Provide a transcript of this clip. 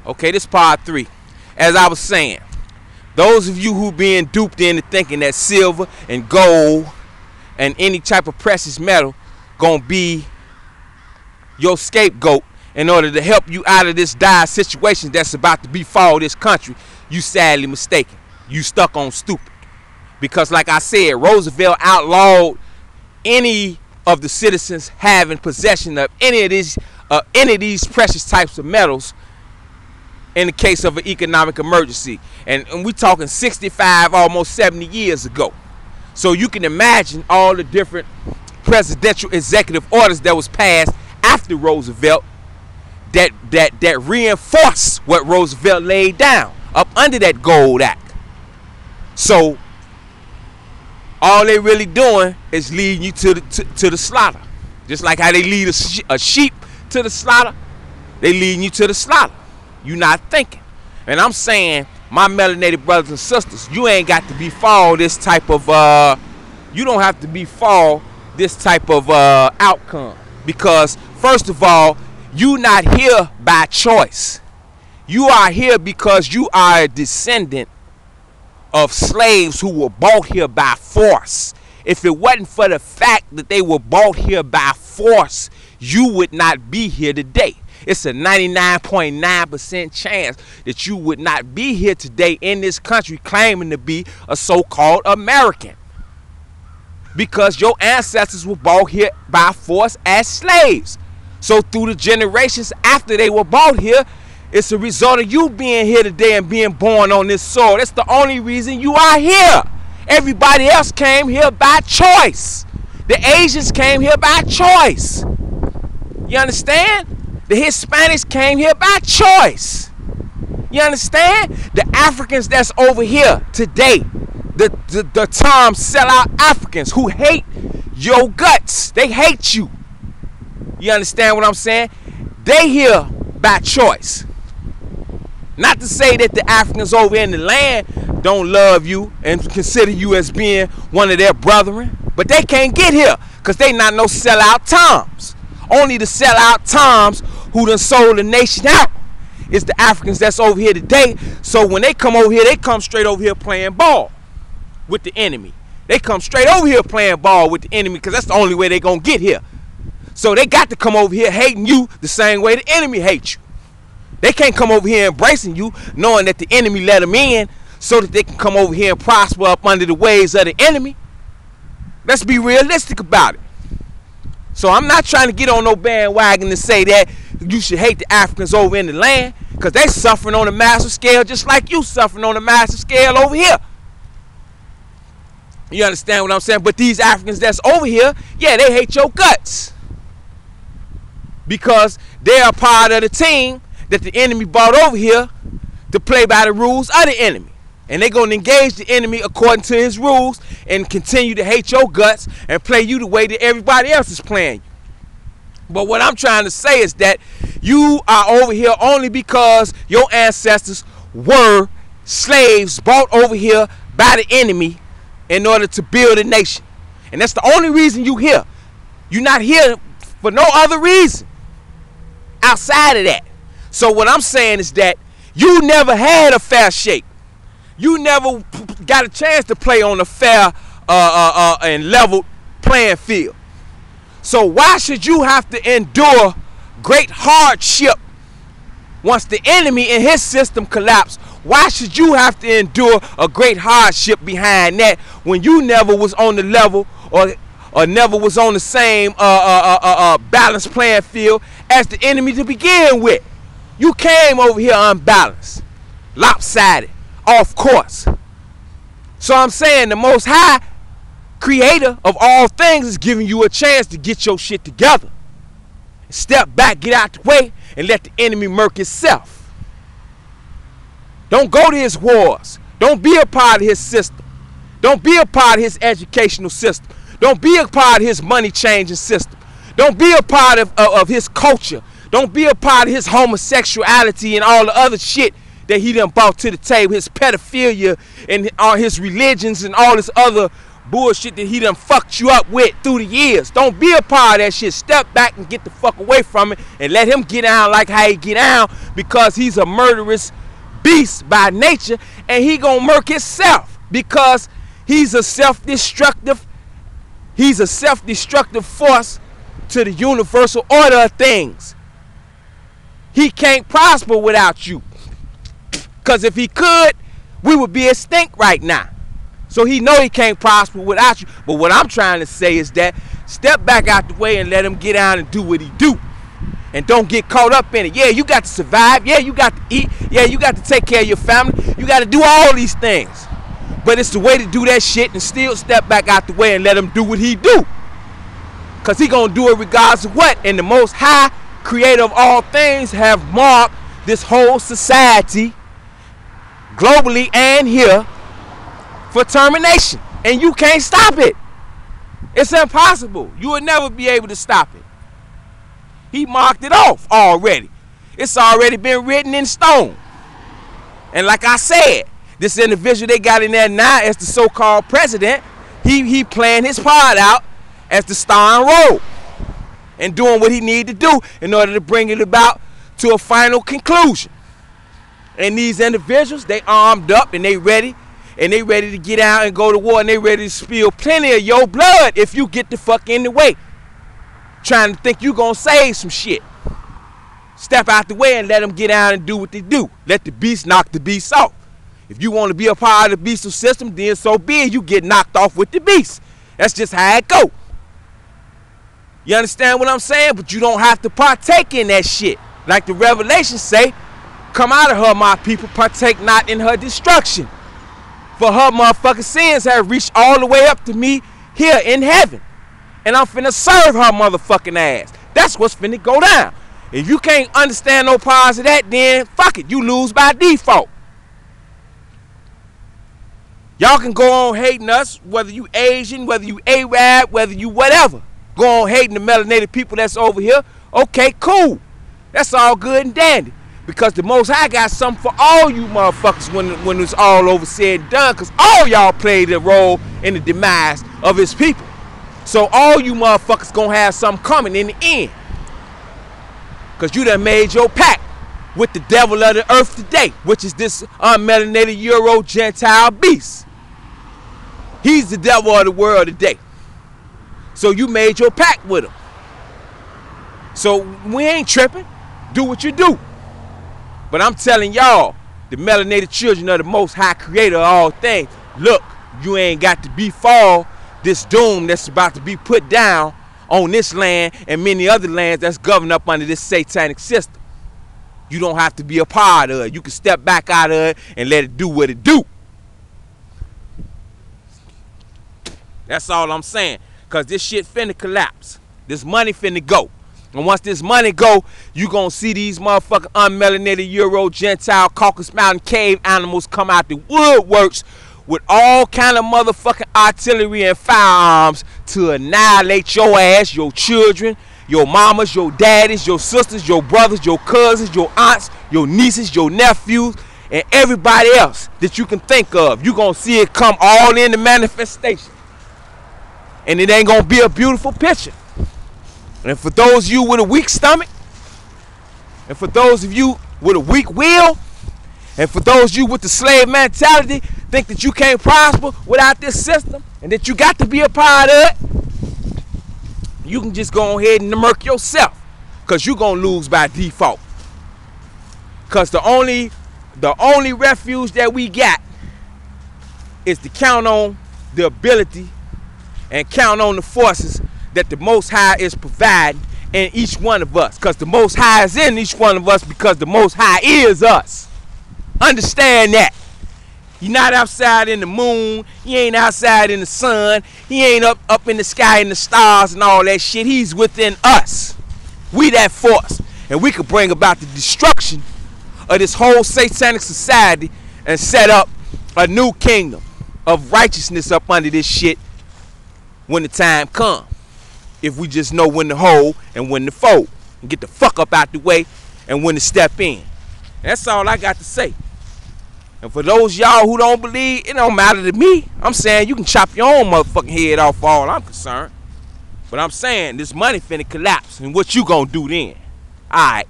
Okay, this part 3. As I was saying, those of you who being duped into thinking that silver and gold and any type of precious metal gonna be your scapegoat in order to help you out of this dire situation that's about to befall this country, you sadly mistaken. You stuck on stupid. Because like I said, Roosevelt outlawed any of the citizens having possession of any of these precious types of metals in the case of an economic emergency. And we're talking 65, almost 70 years ago. So you can imagine all the different presidential executive orders that was passed after Roosevelt that reinforce what Roosevelt laid down up under that Gold Act. So all they really doing is leading you to the slaughter. Just like how they lead a sheep to the slaughter, they leading you to the slaughter. You not thinking. And I'm saying, my melanated brothers and sisters, you ain't got to befall this type of you don't have to befall this type of outcome. Because first of all, you not here by choice. You are here because you are a descendant of slaves who were bought here by force. If it wasn't for the fact that they were bought here by force, you would not be here today. It's a 99.9% chance that you would not be here today in this country claiming to be a so-called American. Because your ancestors were bought here by force as slaves. So through the generations after they were bought here, it's a result of you being here today and being born on this soil. That's the only reason you are here. Everybody else came here by choice. The Asians came here by choice. You understand? The Hispanics came here by choice. You understand? The Africans that's over here today, the term sellout Africans who hate your guts. They hate you. You understand what I'm saying? They here by choice. Not to say that the Africans over in the land don't love you and consider you as being one of their brethren, but they can't get here because they not no sellout Toms. Only the sellout Toms who done sold the nation out is the Africans that's over here today. So when they come over here, they come straight over here playing ball with the enemy. They come straight over here playing ball with the enemy because that's the only way they gonna get here. So they got to come over here hating you the same way the enemy hates you. They can't come over here embracing you knowing that the enemy let them in so that they can come over here and prosper up under the ways of the enemy. Let's be realistic about it. So I'm not trying to get on no bandwagon to say that you should hate the Africans over in the land because they suffering on a massive scale just like you suffering on a massive scale over here. You understand what I'm saying? But these Africans that's over here, yeah, they hate your guts because they're a part of the team that the enemy brought over here to play by the rules of the enemy. And they're going to engage the enemy according to his rules and continue to hate your guts and play you the way that everybody else is playing you. But what I'm trying to say is that you are over here only because your ancestors were slaves brought over here by the enemy in order to build a nation. And that's the only reason you're here. You're not here for no other reason outside of that. So what I'm saying is that you never had a fair shake. You never got a chance to play on a fair and level playing field. So why should you have to endure great hardship once the enemy and his system collapse? Why should you have to endure a great hardship behind that when you never was on the level or never was on the same balanced playing field as the enemy to begin with? You came over here unbalanced, lopsided, off course. So I'm saying the Most High, creator of all things, is giving you a chance to get your shit together. Step back, get out the way, and let the enemy murk itself. Don't go to his wars. Don't be a part of his system. Don't be a part of his educational system. Don't be a part of his money changing system. Don't be a part of his culture. Don't be a part of his homosexuality and all the other shit that he done brought to the table, his pedophilia and all his religions and all this other bullshit that he done fucked you up with through the years. Don't be a part of that shit. Step back and get the fuck away from it and let him get down like how he get down, because he's a murderous beast by nature, and he gonna murk himself because he's a self-destructive force to the universal order of things. He can't prosper without you, because if he could, we would be extinct right now. So he know he can't prosper without you. But what I'm trying to say is that step back out the way and let him get down and do what he do. And don't get caught up in it. Yeah, you got to survive. Yeah, you got to eat. Yeah, you got to take care of your family. You got to do all these things. But it's the way to do that shit and still step back out the way and let him do what he do. Because he going to do it regardless of what. And the Most High, creator of all things, have marked this whole society, globally and here, for termination. And you can't stop it. It's impossible. You will never be able to stop it. He marked it off already. It's already been written in stone. And like I said, this individual they got in there now as the so-called president, he playing his part out as the starring role and doing what he need to do in order to bring it about to a final conclusion. And these individuals, they armed up and they ready. And they ready to get out and go to war, and they ready to spill plenty of your blood if you get the fuck in the way. Trying to think you gonna save some shit. Step out the way and let them get out and do what they do. Let the beast knock the beast off. If you want to be a part of the beastal system, then so be it. You get knocked off with the beast. That's just how it go. You understand what I'm saying? But you don't have to partake in that shit. Like the Revelations say, come out of her, my people, partake not in her destruction. For her motherfucking sins have reached all the way up to me here in heaven. And I'm finna serve her motherfucking ass. That's what's finna go down. If you can't understand no parts of that, then fuck it. You lose by default. Y'all can go on hating us, whether you Asian, whether you Arab, whether you whatever. Go on hating the melanated people that's over here. Okay, cool. That's all good and dandy. Because the Most High got something for all you motherfuckers when it's all over said and done. Because all y'all played a role in the demise of his people. So all you motherfuckers gonna have something coming in the end. Because you done made your pact with the devil of the earth today, which is this unmelanated Euro Gentile beast. He's the devil of the world today. So you made your pact with him. So we ain't tripping. Do what you do. But I'm telling y'all, the melanated children of the Most High creator of all things, look, you ain't got to befall this doom that's about to be put down on this land and many other lands that's governed up under this satanic system. You don't have to be a part of it. You can step back out of it and let it do what it do. That's all I'm saying. Because this shit finna collapse. This money finna go. And once this money go, you gonna see these motherfucking unmelanated Euro Gentile Caucasus Mountain cave animals come out the woodworks with all kind of motherfucking artillery and firearms to annihilate your ass, your children, your mamas, your daddies, your sisters, your brothers, your cousins, your aunts, your nieces, your nephews, and everybody else that you can think of. You gonna see it come all in the manifestation. And it ain't gonna be a beautiful picture. And for those of you with a weak stomach, and for those of you with a weak will, and for those of you with the slave mentality, think that you can't prosper without this system, and that you got to be a part of it, you can just go ahead and murk yourself, because you're going to lose by default. Because the only refuge that we got is to count on the ability and count on the forces that the Most High is providing in each one of us. Because the Most High is in each one of us, because the Most High is us. Understand that. You're not outside in the moon. He ain't outside in the sun. He ain't up in the sky in the stars and all that shit. He's within us. We that force. And we could bring about the destruction of this whole satanic society and set up a new kingdom of righteousness up under this shit when the time comes. If we just know when to hold and when to fold. And get the fuck up out the way and when to step in. That's all I got to say. And for those y'all who don't believe, it don't matter to me. I'm saying you can chop your own motherfucking head off for all I'm concerned. But I'm saying this money finna collapse. And what you gonna do then? Alright.